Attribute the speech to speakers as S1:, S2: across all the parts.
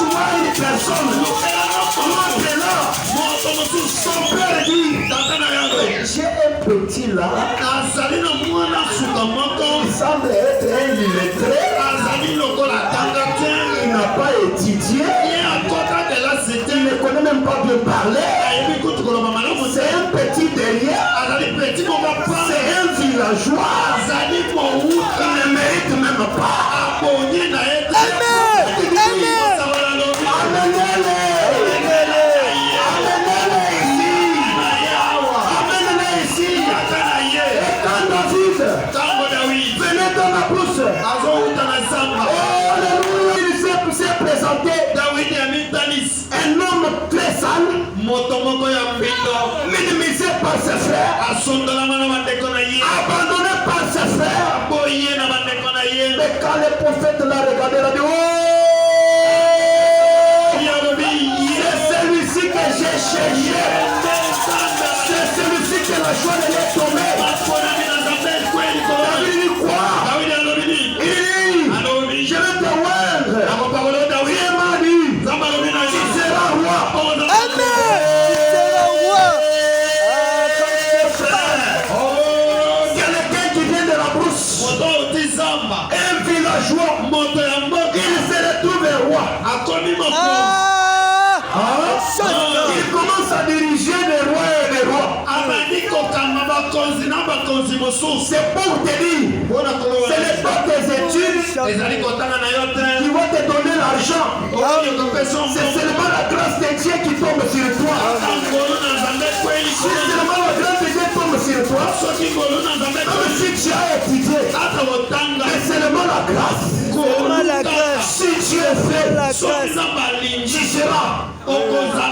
S1: Lâche-moi une personne. Montre-la. Son père dit, j'ai un petit là. Il semble être un illettré. Il n'a pas étudié. Il ne connaît même pas bien parler. C'est un petit derrière. C'est un villageois. Il ne mérite même pas. Venez dans la brousse. Il s'est présenté. Un homme très sale, minimisé par ses frères, abandonné par ses frères. Mais quand le prophète l'a regardé, il a dit, oh, c'est celui-ci que j'ai cherché. C'est celui-ci que la joie de l'est tombée. David dit quoi? Il dit, je vais te moindre. Il m'a dit, tu seras roi. Quelqu'un qui vient de la brousse, un villageois, il se retrouve roi. Il commence à diriger les rois et les rois. C'est pour te dire, ce n'est pas tes études qui vont te donner l'argent. C'est seulement la grâce de Dieu qui tombe sur toi. C'est seulement la grâce de Dieu qui tombe sur toi. Même si tu as étudié, c'est seulement la grâce. Si tu es fait, tu seras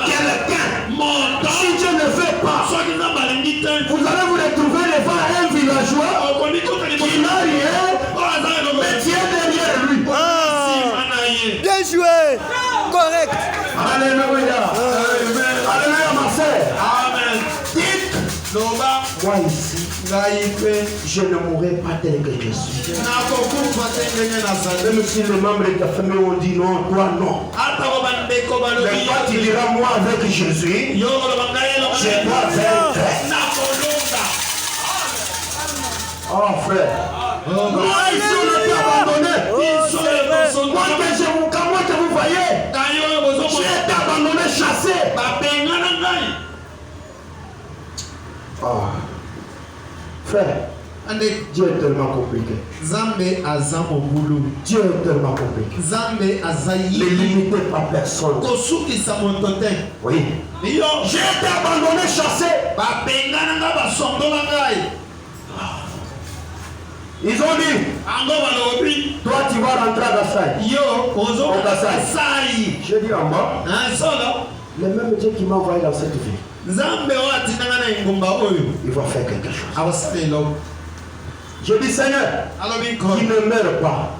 S1: quelqu'un. Si Dieu ne fait pas, vous allez vous retrouver devant un villageois qui n'a rien, mais Dieu derrière lui.
S2: Bien joué. Correct.
S1: Alléluia. Alléluia, ma soeur.
S3: Amen.
S1: Dites, moi ici, je ne mourrai pas tel que je suis. Même si les membres de ta famille ont dit non, toi non. Mais toi tu diras moi avec Jésus, je dois vaincre. Oh frère, moi ici on a été abandonné. Comment que vous voyez, j'ai été abandonné, chassé. Oh. Frère, Dieu est tellement compliqué. Dieu est tellement compliqué. Ne limitez pas personne. Oui. J'ai été abandonné, chassé. Ils ont dit, toi tu vas rentrer à Gassai. Je dis en moi, le même Dieu qui m'a envoyé dans cette vie, il va faire quelque chose. Je dis Seigneur, qu'il ne meure pas,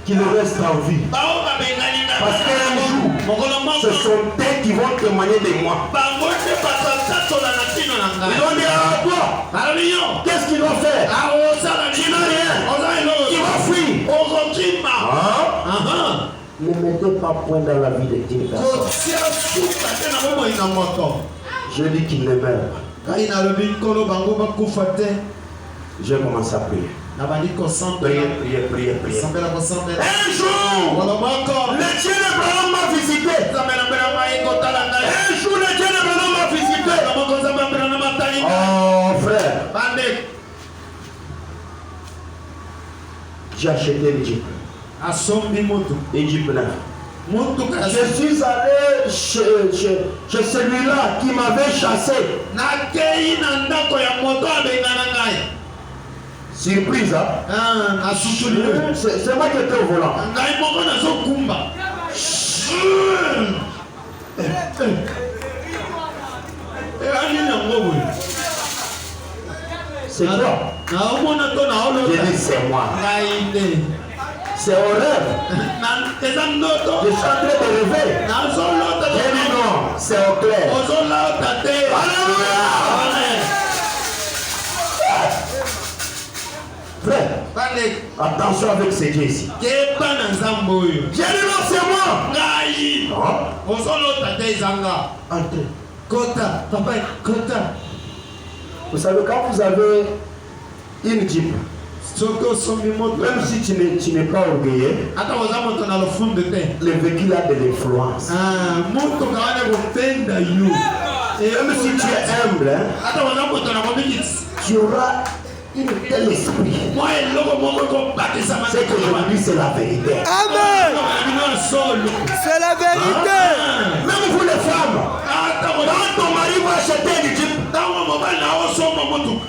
S1: qu'il reste en vie. Parce qu'un jour, ce sont eux qui vont témoigner de moi. Ils vont dire à toi, qu'est-ce qu'il va faire? Tu n'as rien. Il va fuir. Ne mettez pas point dans la vie de Dieu. Je dis qu'il ne meurt pas. Je commence à prier. Priez. Un jour, le Dieu d'Abraham m'a visité. Un jour, le Dieu d'Abraham m'a visité. Oh frère, j'ai acheté l'Égypte. Égypte là. Je suis allé chez celui-là qui m'avait chassé. Surprise, hein? C'est moi qui étais au volant. C'est toi. J'ai dit c'est moi. C'est horreur. Je suis en train de rêver. J'ai dit non, c'est au clair. Alléluia. Frère. Attention avec ces dieux ici. J'ai dit non, c'est moi. Entrez. Vous savez, quand vous avez une Jeep, même si tu n'es pas orgueilleux, le véhicule a de l'influence. Et même si tu es humble, tu auras une telle esprit. C'est que je vous dis, c'est la vérité.
S2: Amen. C'est la vérité.
S1: Même vous les femmes, quand ton mari va acheter une Jeep,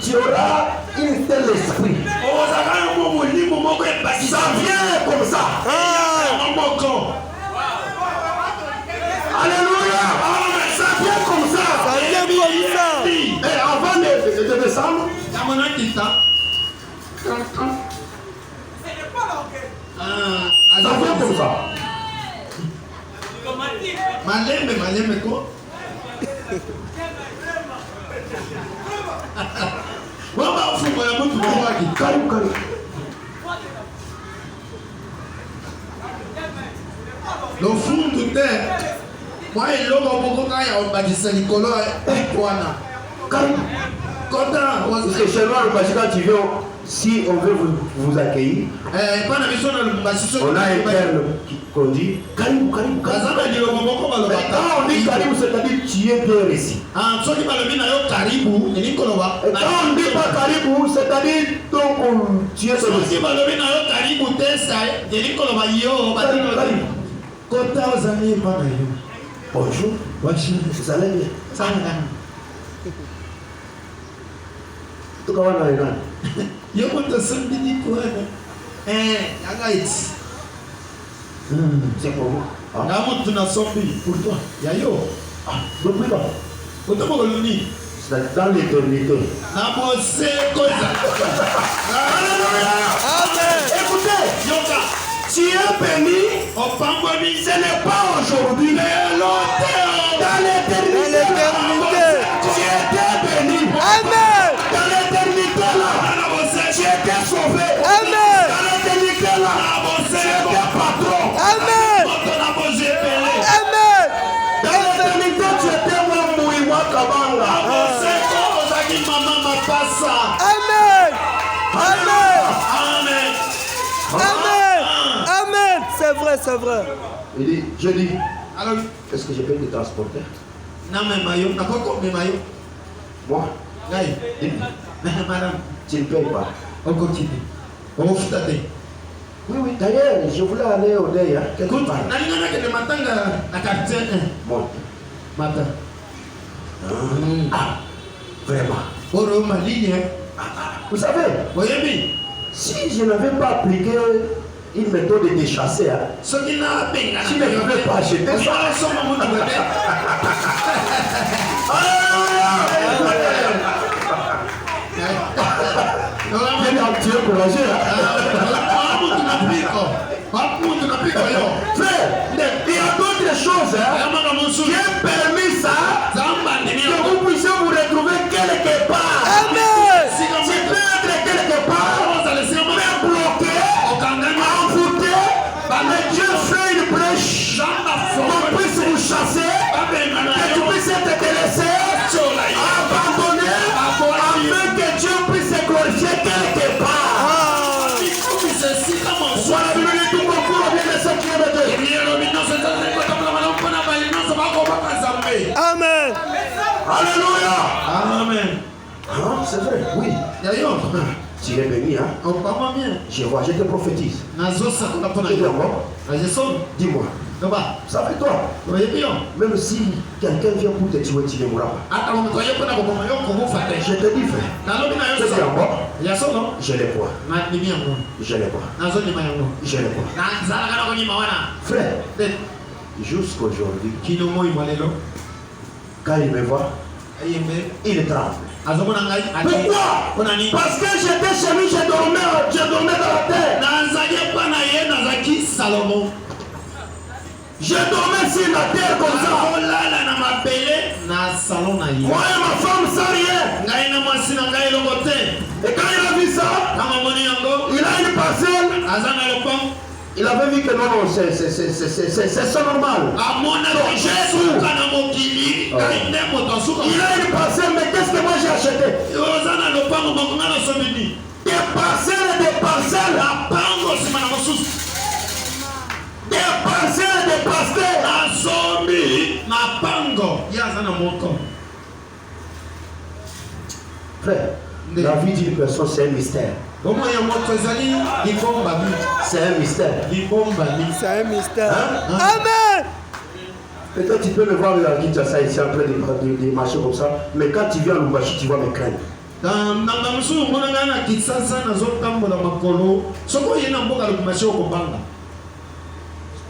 S1: tu auras une telle esprit. Ça vient comme ça. Alléluia. Ça vient comme ça.
S2: Ça vient comme ça.
S1: Et avant de descendre, ça vient comme ça. Malème quoi?
S3: Le fond de terre, moi et l'homme au Bokoka, il y a un bâtisseur Nicolas et Kouana.
S1: Parce que chez moi, quand tu viens, si on veut vous accueillir, on a un terme qu'on dit Karibou, Karibou, Karibou. Mais quand on dit Karibou, c'est-à-dire tu es bien ici. Et quand on ne dit pas Karibou, c'est-à-dire donc tu es ici. Bonjour. Vous allez bien? Tout le c'est pour vous. Pour toi. C'est dans l'éternité.
S2: Amen.
S1: Écoutez, tu es béni. Ce n'est pas aujourd'hui. Dans l'éternité. Tu étais béni.
S2: Amen.
S1: Dans l'éternité là. Tu étais sauvé.
S2: Amen.
S1: Dans l'éternité là. Tu étais patron.
S2: Amen. Amen.
S1: Dans l'éternité, tu étais Mouiwa Kabanga.
S2: Amen. Amen. Amen. Amen. C'est vrai, c'est vrai.
S1: Il dit, je dis, alors, est-ce que je peux te transporter? Moi? Tu ne payes pas. Oui, oui, d'ailleurs, je voulais aller au Deya. Quelque part. Bon. Ah, vraiment. Vous savez, si je n'avais pas appliqué une méthode de chasser, je ne pouvais pas acheter ça. Il est un petit peu courageux. Frère, il y a d'autres choses qui ont permis ça, que vous puissiez vous retrouver quelque part.
S2: Amen.
S1: Tu peux être quelque part, mais bloqué, envoûté, mais Dieu fait une brèche, qu'on puisse vous chasser, que tu puisses être délaissé, abandonné, afin que Dieu puisse se glorifier quelque part. Voilà, bienvenue tout mon cours, bien de ce qui est de
S2: Amen.
S1: Alléluia.
S3: Amen.
S1: Ah, c'est vrai, oui. Tu es béni, hein? Je vois, je te prophétise. Dis-moi. Ça fait toi. Même si quelqu'un vient pour te tuer, tu ne mourras pas. Je te dis, frère. C'est bien bon. Je les vois. Je les vois. Je les vois. Frère, jusqu'aujourd'hui, quand il me voit, il tremble. Pourquoi? Parce que j'étais chez lui, je dormais dans la terre. Je dormais sur la terre comme ça. Moi et ma femme sans rien. Et quand il a vu ça, ça, il a une parcelle. Il avait vu que non, c'est normal. Il a une parcelle, mais qu'est-ce que moi j'ai acheté? Des parcelles. Des parcelles, des frère, la vie d'une personne, c'est un mystère. C'est un mystère.
S2: C'est un mystère. Amen.
S1: Peut-être tu peux me voir à Kinshasa ici en train de marcher comme ça, mais quand tu viens à Lubumbashi, tu vas me craindre.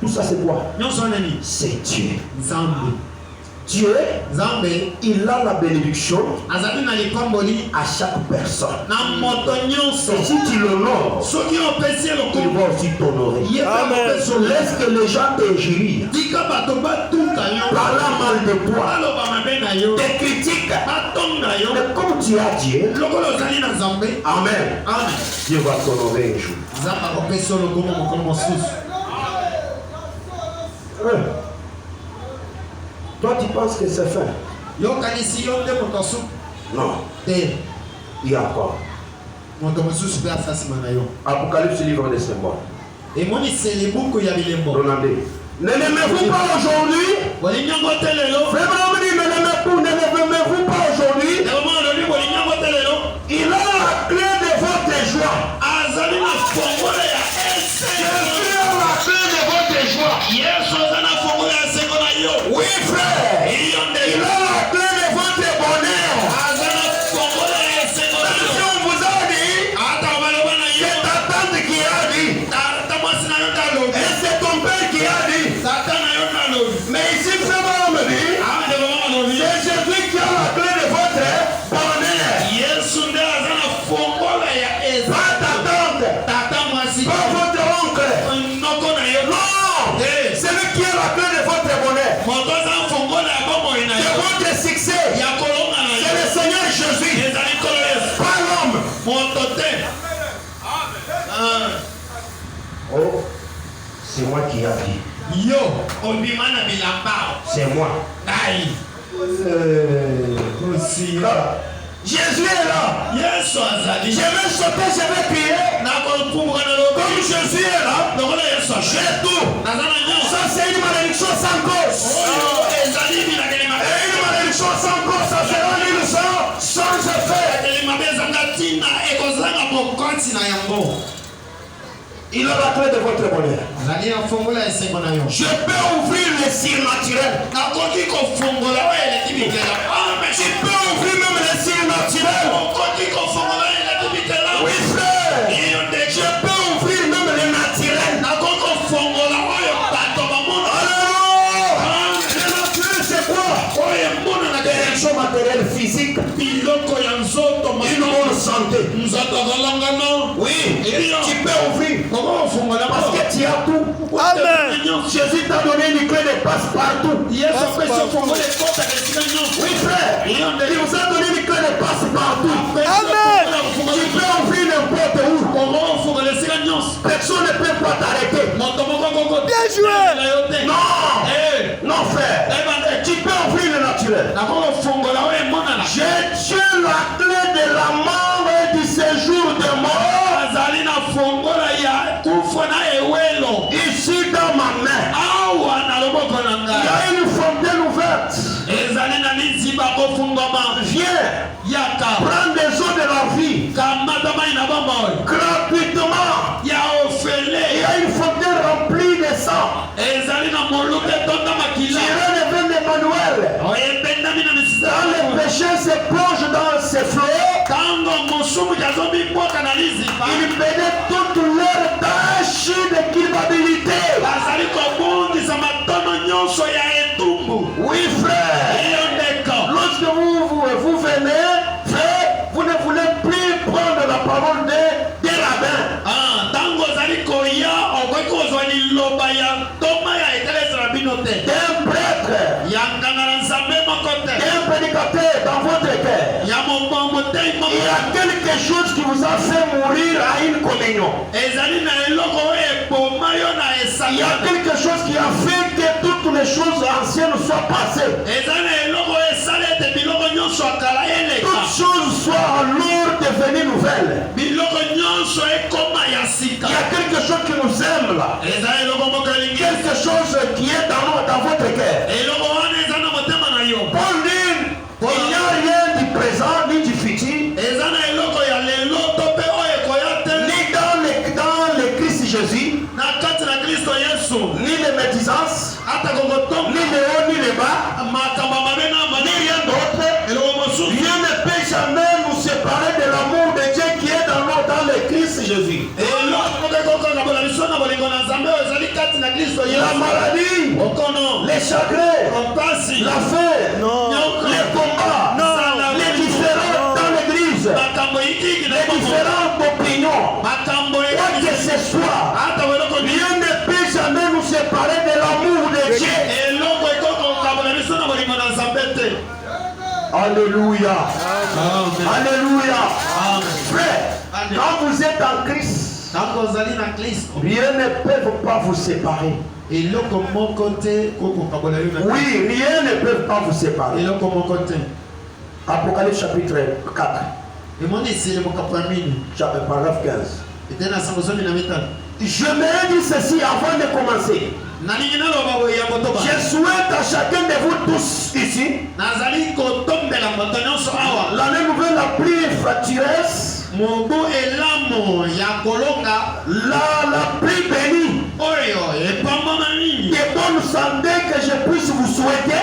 S1: Tout ça c'est quoi? C'est Dieu. Dieu, il a la bénédiction à chaque personne. Et si tu l'honores, il va aussi t'honorer. Laisse que les gens te jurent, parlant mal de toi, te critiquent. Mais comme tu as Dieu, Amen, Dieu va t'honorer un jour. Toi, tu penses que c'est fin? Non. Il y a encore. Apocalypse, livre des symboles. Ne l'aimez-vous pas aujourd'hui? Vraiment, ne l'aimez-vous pas aujourd'hui? Il a la clé de votre joie. Oui, frère. Il a la clé de votre bonheur. Si on vous a dit, c'est ta tante qui a dit, et c'est ton père qui a dit. Mais ici, frère, me dit, c'est Jésus qui a la clé de votre bonheur. Pas ta tante, pas votre oncle. Non, c'est lui qui a la clé de votre bonheur. C'est votre succès. C'est le Seigneur Jésus. Pas l'homme. Oh, c'est moi qui ai dit. C'est moi. Jésus est là. Je vais sauter, je vais crier. Comme Jésus est là, j'ai tout. Ça, c'est une malédiction sans cause. Et une malédiction sans cause, ça sera une sans effet. Il a la clé de votre bonheur. Je peux ouvrir le surnaturel. Tu peux ouvrir même le surnaturel. Oui, frère. Je peux ouvrir même le naturel. Alors, le naturel c'est quoi? Direction matérielle physique. Une bonne santé. Oui, tu peux ouvrir. Parce que tu as tout.
S2: Amen.
S1: Jésus t'a donné une clé de passe-partout. Oui, frère. Il vous a donné une clé de passe-partout.
S2: Amen.
S1: Tu peux ouvrir n'importe où. Personne ne peut pas t'arrêter.
S2: Bien joué.
S1: Non. Non, frère. Tu peux ouvrir le naturel. Je tiens la clé de la mort et du séjour de mort. Ici dans ma main. Il y a une fontaine ouverte. Viens. Prends des eaux de la vie. Gratuitement. Il y a une fontaine remplie de sang. Tirez le vin d'Emmanuel. Quand le péché se plonge dans ses flots, il bénit toutes leurs tâches de culpabilité. Oui, frère. Lorsque vous venez, frère, vous ne voulez plus prendre la parole des rabbins. D'un prêtre, d'un prédicateur dans votre cœur. Il y a quelque chose qui vous a fait mourir à une communion. Il y a quelque chose qui a fait que toutes les choses anciennes soient passées. Toutes choses soient alors devenues nouvelles. Il y a quelque chose qui nous aime là. Quelque chose qui est dans votre cœur. Paul dit, il n'y a rien du présent ni du futur, ni dans le Christ Jésus, ni les médisances, ni les hauts, ni les bas, ni rien d'autre. Rien ne peut jamais nous séparer de l'amour de Dieu qui est dans le Christ Jésus. La maladie, les chagrins, la faim, les combats, les différents dans l'église, les différentes opinions, quoi que ce soit, rien ne peut jamais nous séparer de l'amour de Dieu. Alléluia. Alléluia. Frère, quand vous êtes en Christ, rien ne peut pas vous séparer. Oui, rien ne peut pas vous séparer. Apocalypse chapitre 4. Chapitre paragraphe 15. Je me dis ceci avant de commencer. Je souhaite à chacun de vous tous ici l'année nouvelle la plus fractureuse, la plus bénie, de bonne santé que je puisse vous souhaiter.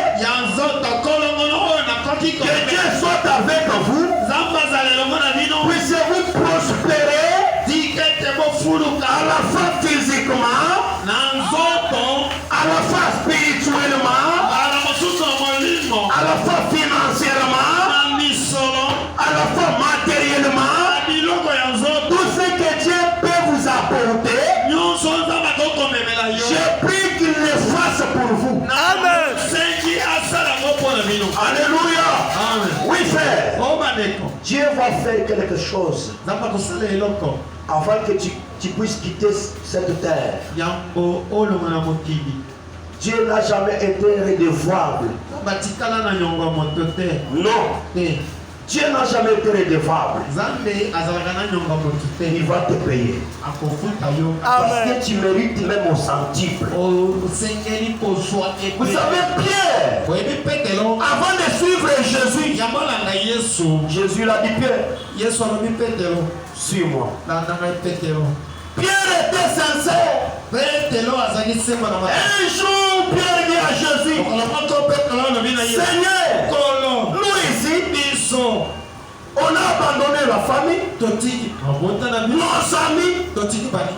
S1: Que Dieu soit avec vous. Puissiez-vous prospérer à la fois physiquement, à la fois spirituellement, à la fois financièrement, à la fois matériellement. Tout ce que Dieu peut vous apporter, je prie qu'il le fasse pour vous.
S2: Amen.
S1: Alléluia. Oui, frère. Dieu va faire quelque chose avant que tu puisses quitter cette terre. Dieu n'a jamais été redevable. Non. Dieu n'a jamais été redevable. Il va te payer. Parce que tu mérites même au centuple. Vous savez, Pierre, avant de suivre Jésus, Jésus l'a dit, Pierre, suis-moi. Pierre était sincère. Un jour, Pierre dit à Jésus, Seigneur, nous ici, on a abandonné la famille, nos amis,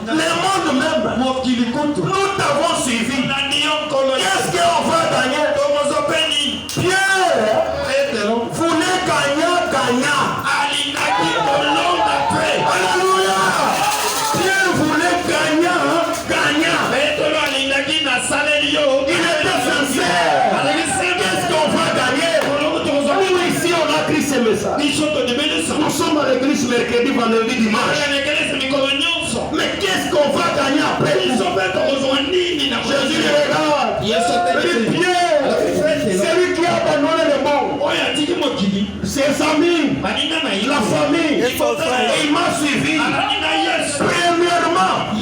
S1: le monde même. Nous t'avons suivi. Qu'est-ce qu'on va gagner? Pierre voulait gagner. Alléluia. Pierre voulait gagner. Il était sincère. Qu'est-ce qu'on va gagner? Nous ici on a crié ce message. Nous sommes à l'église mercredi, vendredi, dimanche. Mais qu'est-ce qu'on va gagner après? Jésus regarde. Pierre, c'est lui qui a abandonné le monde. Ses amis, la famille, il m'a suivi. Premièrement, je vais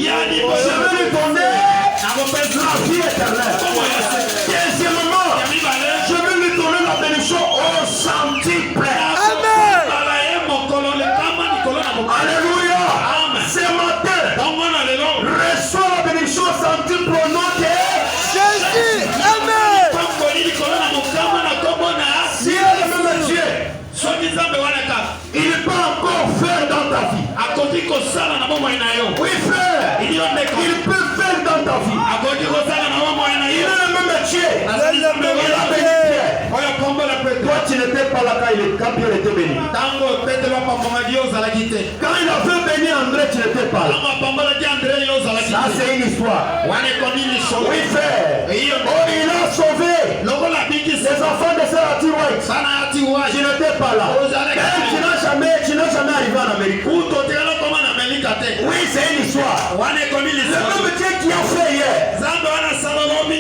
S1: lui donner la vie éternelle. Deuxièmement, je vais lui donner la bénédiction au centuple.
S2: Amen.
S1: Alléluia. Ce matin, reçois la bénédiction au centuple au nom de
S2: Jésus. Amen.
S1: Si elle est même Dieu, il peut encore faire dans ta vie. Oui, frère, il peut faire dans ta vie. Il est le même Dieu. Il a béni Pierre. Toi, tu n'étais pas là quand Pierre était béni. Quand il a fait bénir André, tu n'étais pas là. Ça, c'est une histoire. Oui, frère. Oh, il a sauvé les enfants de Sarah White. Tu n'étais pas là. Mais tu n'as jamais Amérique.
S3: Oui,
S1: c'est une histoire. Le même Dieu qui a fait hier,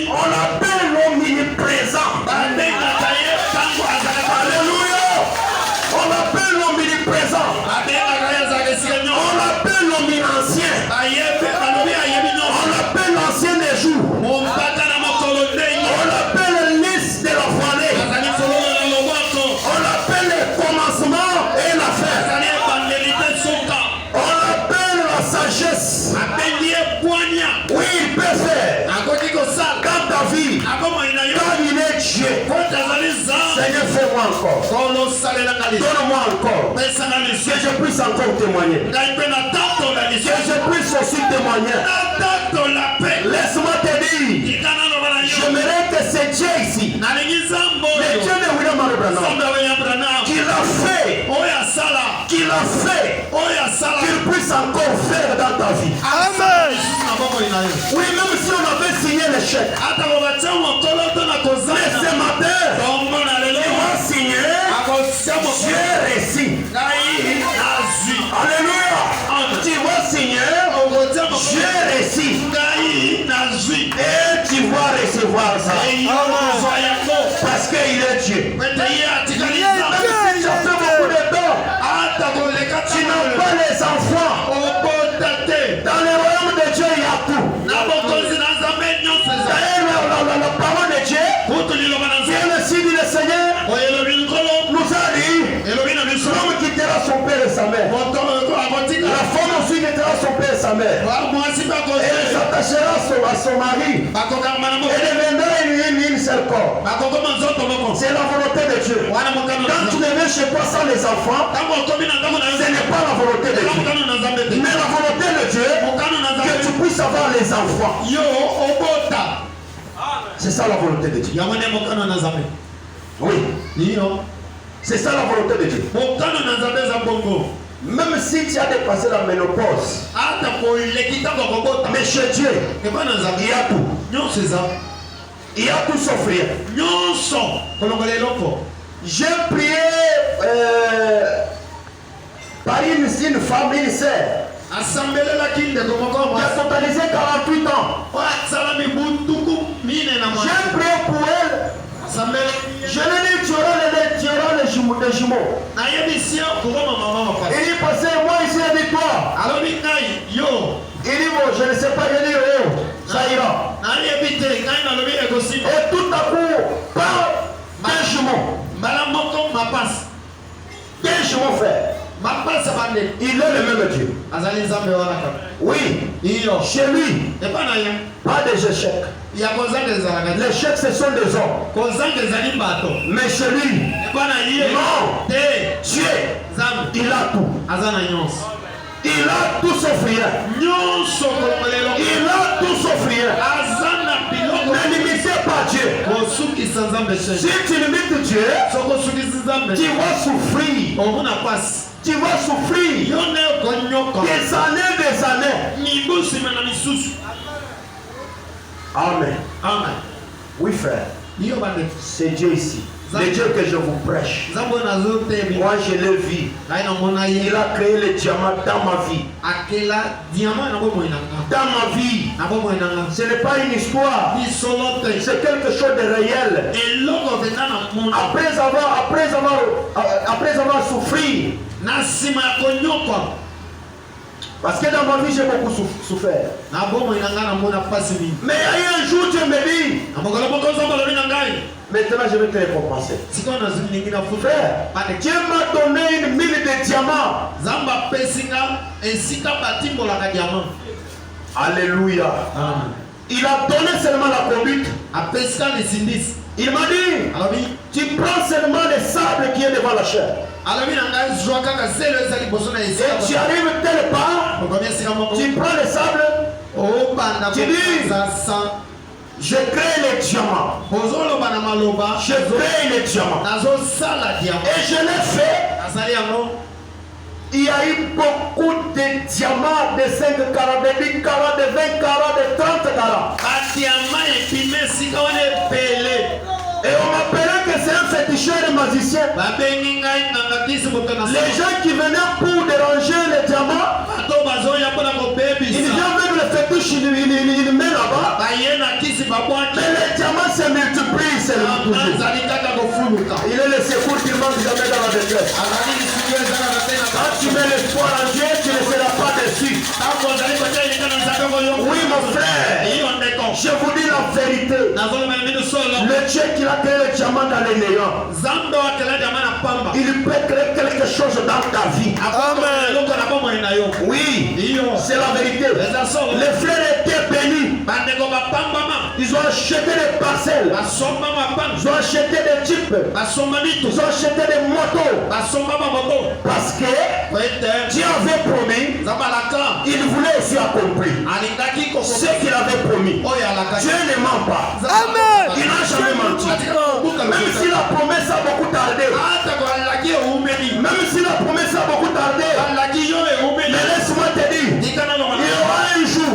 S1: on l'appelle l'omniprésent. Alléluia. On l'appelle l'omniprésent. On l'appelle l'omni-ancien. On l'appelle l'ancien des jours. On l'appelle le lys de la vallée. On l'appelle le commencement et la fin. On l'appelle la sagesse. Oui, il peut faire. Dans ta vie, quand il est Dieu, Seigneur, fais-moi encore. Donne-moi encore. Que je puisse encore témoigner. Que je puisse aussi témoigner. Laisse-moi te dire. J'aimerais que c'est Dieu ici. Le Dieu de William Branham. Qu'il a fait. Qu'il a fait. Qu'il puisse encore faire dans ta vie.
S2: Amen.
S1: Oui, même si on avait signé le chèque. Mais ce matin, il va signer. J'ai réussi. Alléluia. Tu vas signer. J'ai réussi. Et tu vas recevoir ça. Parce qu'il est Dieu. Même si tu as fait beaucoup de temps, tu n'as pas les enfants. Dans le royaume de Dieu, il y a tout. La parole de Dieu, Dieu le signe du Seigneur, nous a dit, l'homme quittera son père et sa mère. La femme aussi quittera son père et sa mère. Et elle s'attachera à son mari. Et deviendra une seul corps. C'est la volonté de Dieu. Quand tu deviens chez toi sans les enfants, ce n'est pas la volonté de Dieu. Mais la volonté de Dieu, que tu puisses avoir les enfants. C'est ça la volonté de Dieu. Oui. C'est ça la volonté de Dieu. Même si tu as dépassé la ménopause, mais chez Dieu, il y a tout. Il y a tout sauf rien. J'ai prié par une femme, une sœur. Qui a totalisé 48 ans. J'ai prié pour elle. Je lui ai dit, tu auras les jumeaux. Il dit, passez moi ici avec toi. Il dit, bon, je ne sais pas, je dis, oh, ça ira. Et tout à coup, par deux jumeaux. Deux jumeaux frères. Il est le même Dieu. Oui. Chez lui, pas des échecs. Les échecs, ce sont des hommes. Mais chez lui, non. Dieu, il a tout. Il a tout sauf rien. Il a tout sauf rien. Ne limitez pas Dieu. Si tu limites Dieu, tu vas souffrir. Tu vas souffrir des années. Amen. Oui, frère. C'est Dieu ici. Le Dieu que je vous prêche. Moi, je l'ai vu. Il a créé le diamant dans ma vie. Dans ma vie. Ce n'est pas une histoire. C'est quelque chose de réel. Après avoir souffert. Parce que dans ma vie, j'ai beaucoup souffert. Mais il y a un jour, Dieu me dit, maintenant je vais te récompenser. Frère, Dieu m'a donné une mine de diamants. Alléluia. Il a donné seulement la conduite. Il m'a dit, tu prends seulement le sable qui est devant la chair. Et tu arrives tel part, tu prends le sable, tu dis, je crée les diamants. Je crée les diamants. Et je l'ai fait. Il y a eu beaucoup de diamants de 5 carats, de 10 carats, de 20 carats, de 30 carats. Et on m'appelait que c'est un féticheur. tricheurs et magiciens, les gens qui venaient pour déranger les diamants, ils viennent même le fétiche, ils mettent là-bas. Mais les diamants se multiplient, c'est le toujours. Il est le secours qui manque jamais dans la détresse. Quand tu mets l'espoir en Dieu, tu ne seras pas déçu. Oui, mon frère, je vous dis la vérité. Le Dieu qui a créé le diamant dans les néants, il peut créer quelque chose dans ta vie.
S2: Amen.
S1: Oui, c'est la vérité. Les frères étaient bénis. Ils ont acheté des parcelles. Ils ont acheté des jeeps. Ils ont acheté des motos. Parce que Dieu avait promis. Il voulait aussi accomplir ce qu'il avait promis. Dieu ne ment pas.
S2: Amen.
S1: Il n'a jamais menti. Même si la promesse a beaucoup tardé. Même si la promesse a beaucoup tardé. Mais laisse-moi te dire, il y aura un jour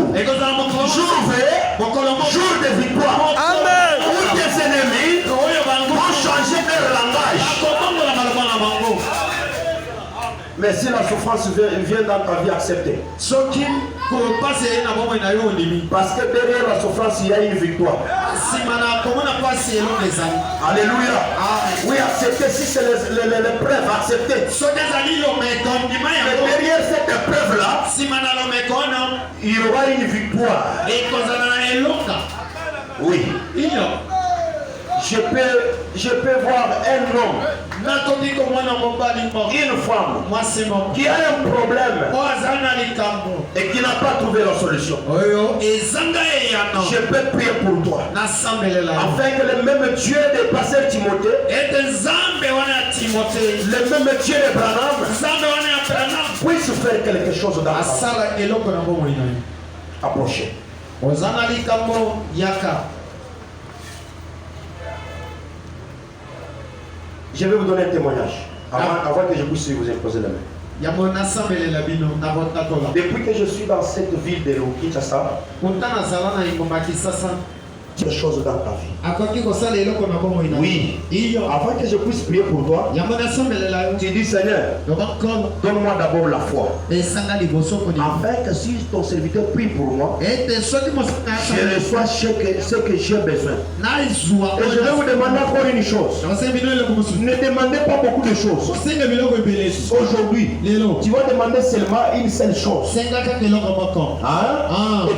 S1: de victoire.
S2: Amen.
S1: Où tes ennemis vont changer leur langage. Mais si la souffrance vient dans ta vie, acceptez. Parce que derrière la souffrance, il y a une victoire. Alléluia. Oui, acceptez. Si c'est l'épreuve, acceptez. Mais derrière cette épreuve-là, il y aura une victoire. Oui. Je peux voir un homme, une femme qui a un problème et qui n'a pas trouvé la solution. Je peux prier pour toi afin que le même Dieu de pasteur Timothée, le même Dieu de Branham puisse faire quelque chose dans ta vie. Approchez. Je vais vous donner un témoignage avant que je puisse vous imposer la main. Depuis que je suis dans cette ville de Kinshasa, des choses dans ta vie. Oui. Avant que je puisse prier pour toi, tu dis Seigneur, donne-moi d'abord la foi. Afin que si ton serviteur prie pour moi, je reçois ce que j'ai besoin. Et je vais vous demander encore une chose. Ne demandez pas beaucoup de choses. Aujourd'hui, tu vas demander seulement une seule chose. Et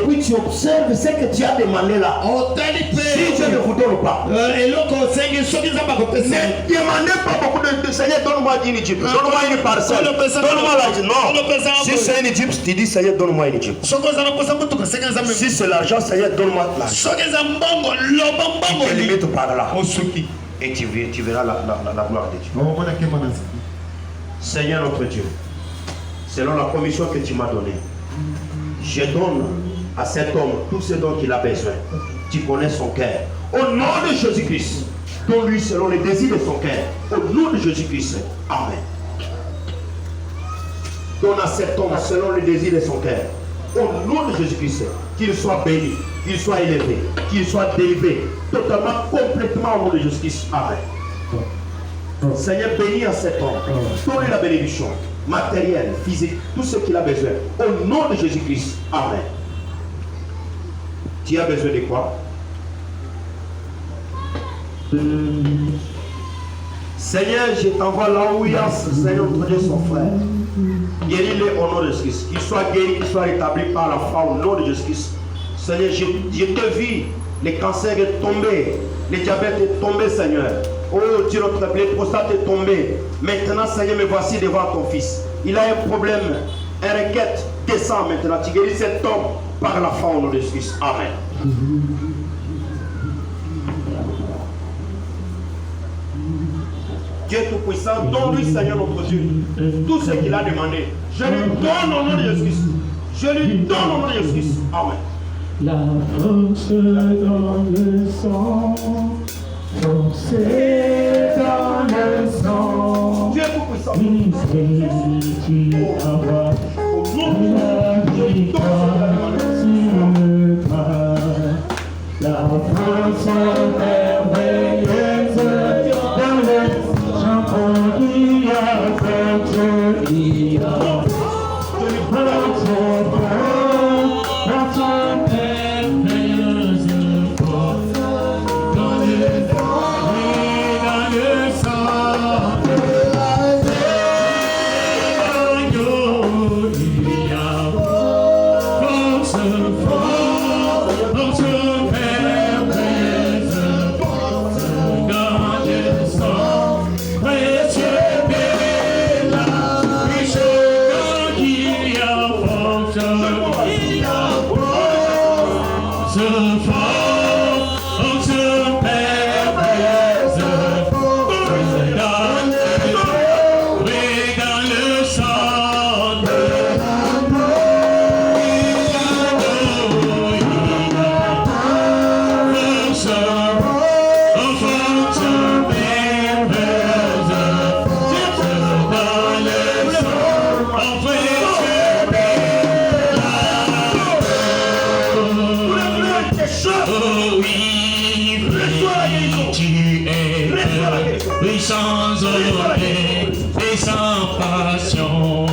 S1: puis tu observes ce que tu as demandé là. Si je ne vous donne pas, ne demandez pas beaucoup de Seigneur, donne-moi une Égypte, donne-moi une parcelle, donne-moi l'argent. Non, si c'est une Égypte, tu dis Seigneur, donne-moi une Égypte. Si c'est l'argent, Seigneur, donne-moi l'argent. Tu te limites par là. Et tu verras la gloire de Dieu. Seigneur notre Dieu, selon la commission que tu m'as donnée, je donne à cet homme tout ce dont il a besoin. Tu connais son cœur. Au nom de Jésus-Christ, donne-lui selon les désirs de son cœur. Au nom de Jésus-Christ. Amen. Donne à cet homme selon les désirs de son cœur. Au nom de Jésus-Christ, qu'il soit béni, qu'il soit élevé, qu'il soit délivré, totalement, complètement au nom de Jésus-Christ. Amen. Seigneur, bénis à cet homme. Donne-lui la bénédiction matérielle, physique, tout ce qu'il a besoin. Au nom de Jésus-Christ. Amen. Tu as besoin de quoi? Seigneur, je t'envoie là où il y a Seigneur de son frère. Guéris-le au nom de Jésus-Christ. Qu'il soit guéri, qu'il soit rétabli par la foi au nom de Jésus-Christ. Seigneur, je te vis. Les cancers est tombé. Le diabète est tombé, Seigneur. Oh Dieu, notre Père, le prostate est tombé. Maintenant, Seigneur, me voici devant ton fils. Il a un problème, une requête. Descends maintenant. Tu guéris cet homme par la foi au nom de Jésus-Christ. Amen. Dieu Tout-Puissant, donne-lui, Seigneur notre Dieu, tout ce qu'il a demandé. Je lui donne au nom de Jésus-Christ. Je lui donne au nom de Jésus-Christ. Amen.
S4: La force dans le sang, force dans le sang.
S1: Dieu Tout-Puissant.
S4: Au nom de Jésus-Christ. La force merveilleuse dans le
S5: tu es, oui, sans volonté et sans passion.